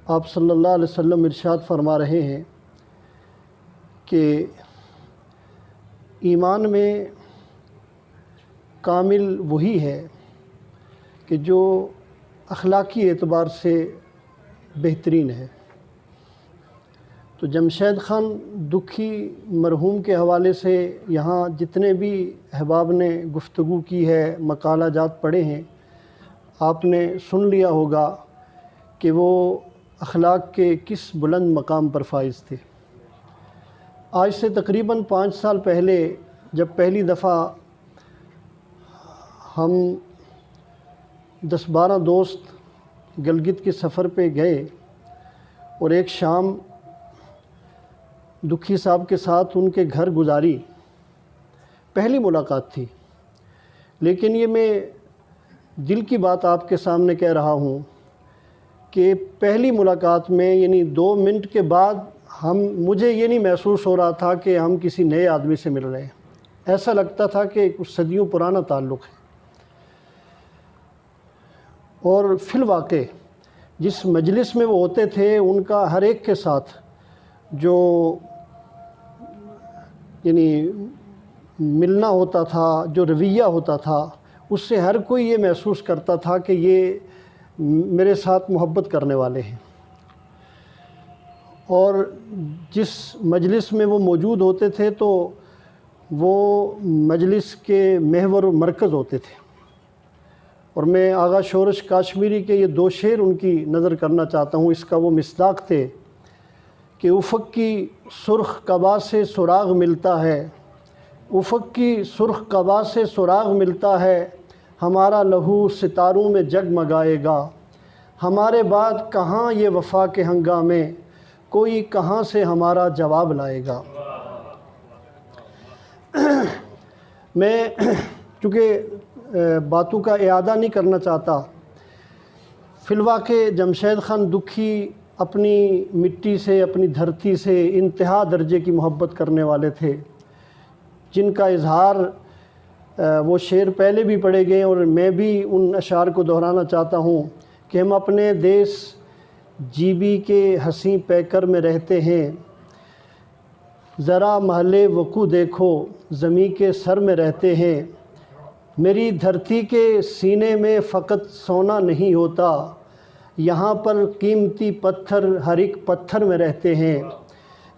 آپ صلی اللہ علیہ وسلم ارشاد فرما رہے ہیں کہ ایمان میں کامل وہی ہے کہ جو اخلاقی اعتبار سے بہترین ہے۔ تو جمشید خان دکھی مرحوم کے حوالے سے یہاں جتنے بھی احباب نے گفتگو کی ہے، مقالہ جات پڑھے ہیں، آپ نے سن لیا ہوگا کہ وہ اخلاق کے کس بلند مقام پر فائز تھے۔ آج سے تقریباً 5 سال پہلے جب پہلی دفعہ ہم 10-12 دوست گلگت کے سفر پہ گئے اور ایک شام دکھی صاحب کے ساتھ ان کے گھر گزاری، پہلی ملاقات تھی، لیکن یہ میں دل کی بات آپ کے سامنے کہہ رہا ہوں کہ پہلی ملاقات میں یعنی 2 منٹ کے بعد مجھے یہ نہیں محسوس ہو رہا تھا کہ ہم کسی نئے آدمی سے مل رہے ہیں، ایسا لگتا تھا کہ کچھ صدیوں پرانا تعلق ہے۔ اور فی الواقع جس مجلس میں وہ ہوتے تھے ان کا ہر ایک کے ساتھ جو یعنی ملنا ہوتا تھا، جو رویہ ہوتا تھا، اس سے ہر کوئی یہ محسوس کرتا تھا کہ یہ میرے ساتھ محبت کرنے والے ہیں۔ اور جس مجلس میں وہ موجود ہوتے تھے تو وہ مجلس کے محور و مرکز ہوتے تھے۔ اور میں آغا شورش کاشمیری کے یہ 2 شعر ان کی نظر کرنا چاہتا ہوں، اس کا وہ مصداق تھے کہ افق کی سرخ قبا سے سراغ ملتا ہے، افق کی سرخ قبا سے سراغ ملتا ہے، ہمارا لہو ستاروں میں جگمگائے گا، ہمارے بعد کہاں یہ وفا کے ہنگامے، کوئی کہاں سے ہمارا جواب لائے گا۔ میں چونکہ باتوں کا اعادہ نہیں کرنا چاہتا، فی الواقع جمشید خان دکھی اپنی مٹی سے، اپنی دھرتی سے انتہا درجے کی محبت کرنے والے تھے، جن کا اظہار وہ شعر پہلے بھی پڑھے گئے اور میں بھی ان اشعار کو دہرانا چاہتا ہوں کہ ہم اپنے دیس جیبی کے حسین پیکر میں رہتے ہیں، ذرا محل وقوع دیکھو زمیں کے سر میں رہتے ہیں، میری دھرتی کے سینے میں فقط سونا نہیں ہوتا، یہاں پر قیمتی پتھر ہر ایک پتھر میں رہتے ہیں،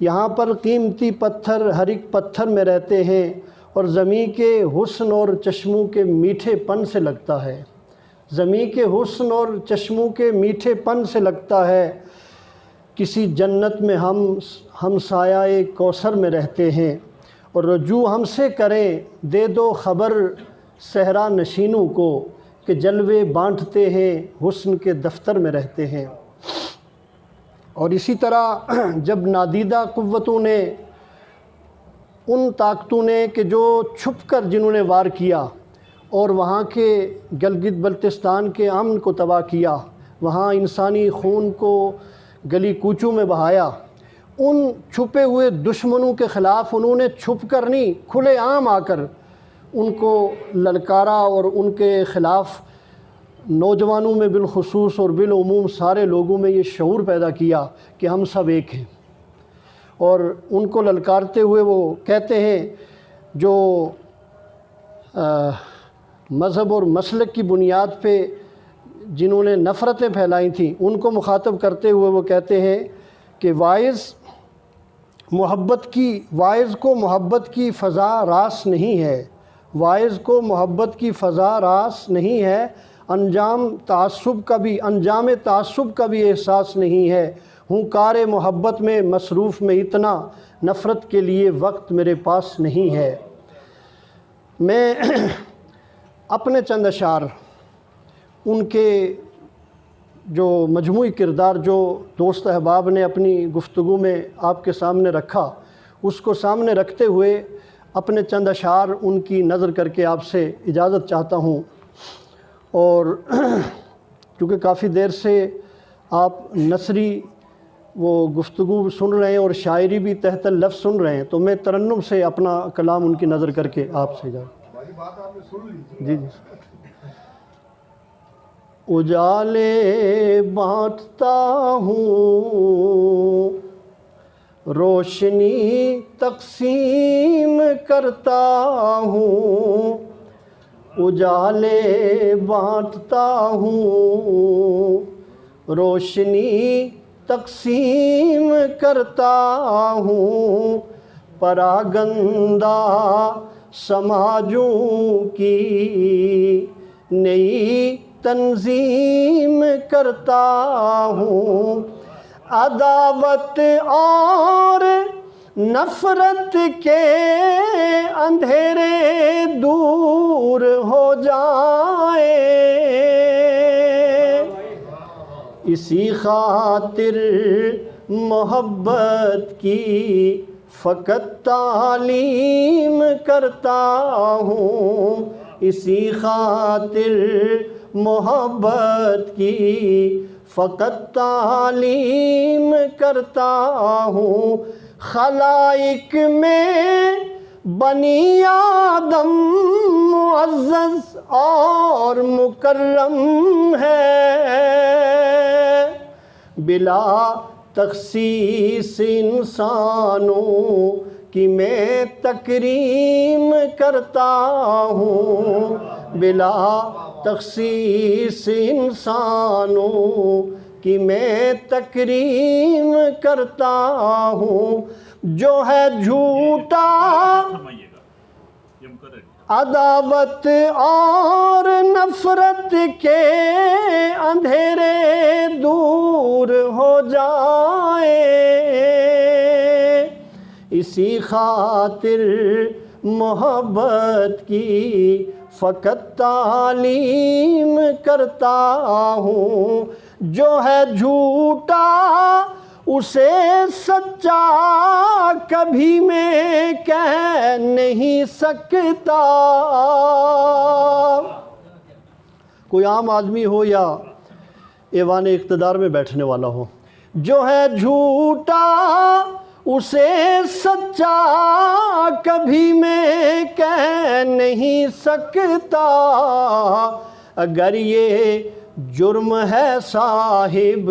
یہاں پر قیمتی پتھر ہر ایک پتھر میں رہتے ہیں، اور زمین کے حسن اور چشموں کے میٹھے پن سے لگتا ہے، زمین کے حسن اور چشموں کے میٹھے پن سے لگتا ہے، کسی جنت میں ہم سایہ کوثر میں رہتے ہیں، اور رجوع ہم سے کریں دے دو خبر صحرا نشینوں کو کہ جلوے بانٹتے ہیں حسن کے دفتر میں رہتے ہیں۔ اور اسی طرح جب نادیدہ قوتوں نے، ان طاقتوں نے کہ جو چھپ کر جنہوں نے وار کیا اور وہاں کے گلگت بلتستان کے امن کو تباہ کیا، وہاں انسانی خون کو گلی کوچوں میں بہایا، ان چھپے ہوئے دشمنوں کے خلاف انہوں نے چھپ کر نہیں، کھلے عام آ کر ان کو للکارا، اور ان کے خلاف نوجوانوں میں بالخصوص اور بالعموم سارے لوگوں میں یہ شعور پیدا کیا کہ ہم سب ایک ہیں۔ اور ان کو للکارتے ہوئے وہ کہتے ہیں، جو مذہب اور مسلک کی بنیاد پہ جنہوں نے نفرتیں پھیلائی تھیں، ان کو مخاطب کرتے ہوئے وہ کہتے ہیں کہ واعظ کو محبت کی فضا راس نہیں ہے، واعظ کو محبت کی فضا راس نہیں ہے، انجام تعصب کا بھی احساس نہیں ہے، ہوں کار محبت میں مصروف میں اتنا، نفرت کے لیے وقت میرے پاس نہیں ہے۔ میں اپنے چند اشعار، ان کے جو مجموعی کردار جو دوست احباب نے اپنی گفتگو میں آپ کے سامنے رکھا، اس کو سامنے رکھتے ہوئے اپنے چند اشعار ان کی نظر کر کے آپ سے اجازت چاہتا ہوں۔ اور کیونکہ کافی دیر سے آپ نثری وہ گفتگو سن رہے ہیں اور شاعری بھی تحت لفظ سن رہے ہیں، تو میں ترنم سے اپنا کلام ان کی نظر کر کے آپ سے اجازت۔ بات آپ نے سن لی۔ جی جی۔ اجالے بانٹتا ہوں، روشنی تقسیم کرتا ہوں، اجالے بانٹتا ہوں، روشنی تقسیم کرتا ہوں، پراگندہ سماجوں کی نئی تنظیم کرتا ہوں، عداوت اور نفرت کے اندھیرے دور ہو جائیں، اسی خاطر محبت کی فقط تعلیم کرتا ہوں، اسی خاطر محبت کی فقط تعلیم کرتا ہوں، خلائق میں بنی آدم معزز اور مکرم ہے، بلا تخصیص انسانوں کی میں تکریم کرتا ہوں، بلا تخصیص انسانوں کی میں تکریم کرتا ہوں، جو ہے جھوٹا عداوت اور نفرت کے اندھیرے دور ہو جائیں، اسی خاطر محبت کی فقط تعلیم کرتا ہوں، جو ہے جھوٹا اسے سچا کبھی میں کہہ نہیں سکتا، کوئی عام آدمی ہو یا ایوان اقتدار میں بیٹھنے والا ہو، جو ہے جھوٹا اسے سچا کبھی میں کہہ نہیں سکتا، اگر یہ جرم ہے صاحب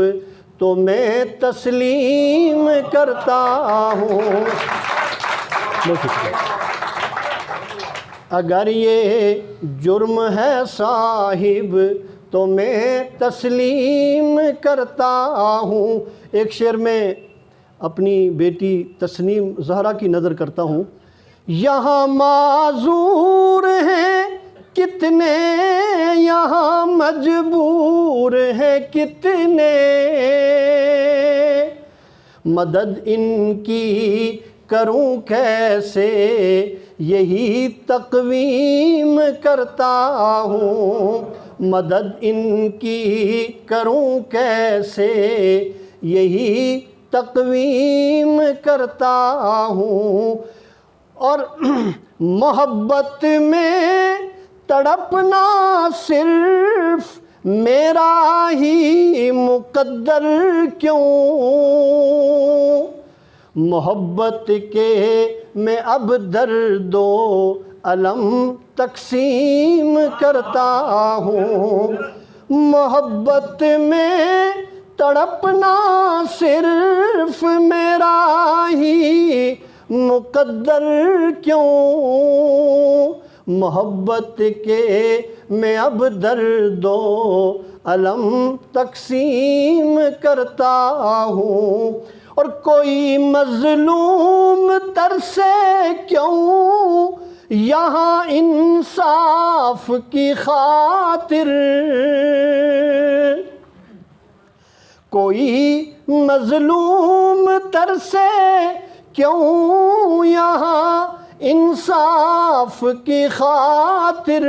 تو میں تسلیم کرتا ہوں، اگر یہ جرم ہے صاحب تو میں تسلیم کرتا ہوں۔ ایک شعر میں اپنی بیٹی تسنیم زہرا کی نظر کرتا ہوں، یہاں معذور ہیں کتنے، یہاں مجبور ہیں کتنے، مدد ان کی کروں کیسے یہی تقویم کرتا ہوں، مدد ان کی کروں کیسے یہی تقویم کرتا ہوں، اور محبت میں تڑپنا صرف میرا ہی مقدر کیوں، محبت کے میں اب درد و الم تقسیم کرتا ہوں، محبت میں تڑپنا صرف میرا ہی مقدر کیوں، محبت کے میں اب درد و الم تقسیم کرتا ہوں، اور کوئی مظلوم ترسے کیوں یہاں انصاف کی خاطر، کوئی مظلوم ترسے کیوں یہاں انصاف کی خاطر،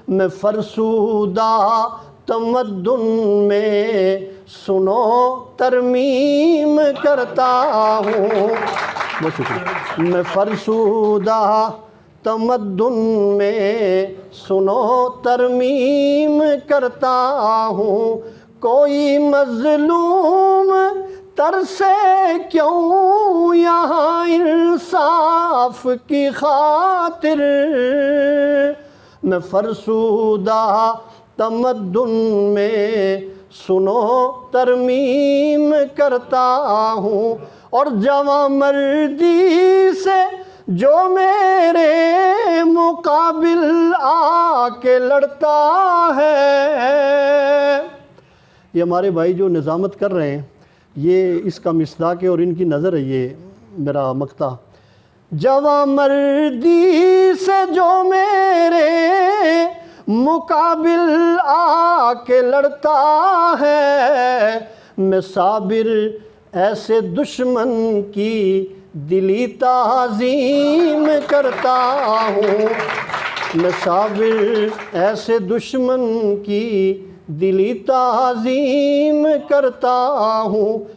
میں فرسودہ تمدن میں سنو ترمیم کرتا ہوں، بہت شکریہ، میں فرسودہ تمدن میں سنو ترمیم کرتا ہوں، کوئی مظلوم ترسے کیوں یہاں انصاف کی خاطر، میں فرسودہ تمدن میں سنو ترمیم کرتا ہوں، اور جواں مردی سے جو میرے مقابل آ کے لڑتا ہے۔ یہ ہمارے بھائی جو نظامت کر رہے ہیں، یہ اس کا مصداق ہے اور ان کی نظر ہے یہ میرا مقطع۔ جواں مردی سے جو میرے مقابل آ کے لڑتا ہے، میں صابر ایسے دشمن کی دلی تعظیم کرتا ہوں، میں صابر ایسے دشمن کی دلی تعظیم کرتا ہوں۔